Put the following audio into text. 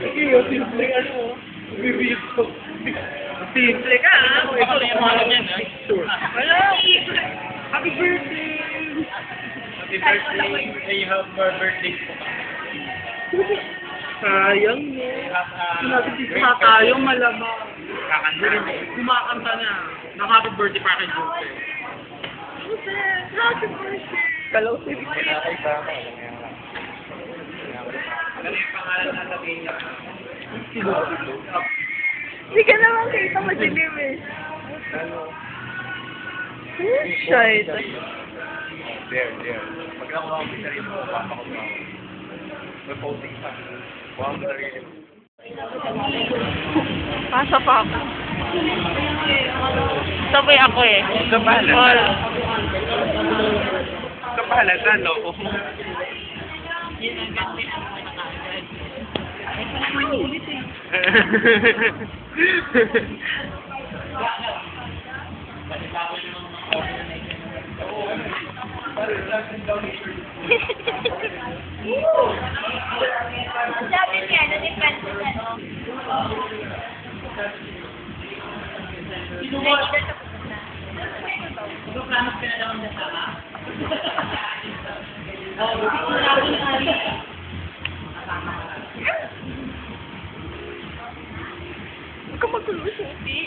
Sige, yung simple ano. Bibigyan ko. Simple ka, ha? Ako na yung mga ganyan, ha? Sure. Wala! Happy birthday! Happy birthday. May you have more birthdays po ka. Sayang, no? Sinabi tayo, malamang. Kakanta rin eh. Kumakanta na. Happy birthday pa kay Jose. Happy birthday! Kalaw si Ricky. Ano yung pangalan na sabihin niya? Hindi ka naman kita madilim eh. Shit. There. Pag nakuha ko sa rin mo, papa ko na ako. May posting pa. Kuha mo sa rin mo. Pasa pa ako. Sabay ako eh. Kapahala. Kapahala, talo. Sabi niya, na-depende na, no? Huwag ka magulo, Sophie.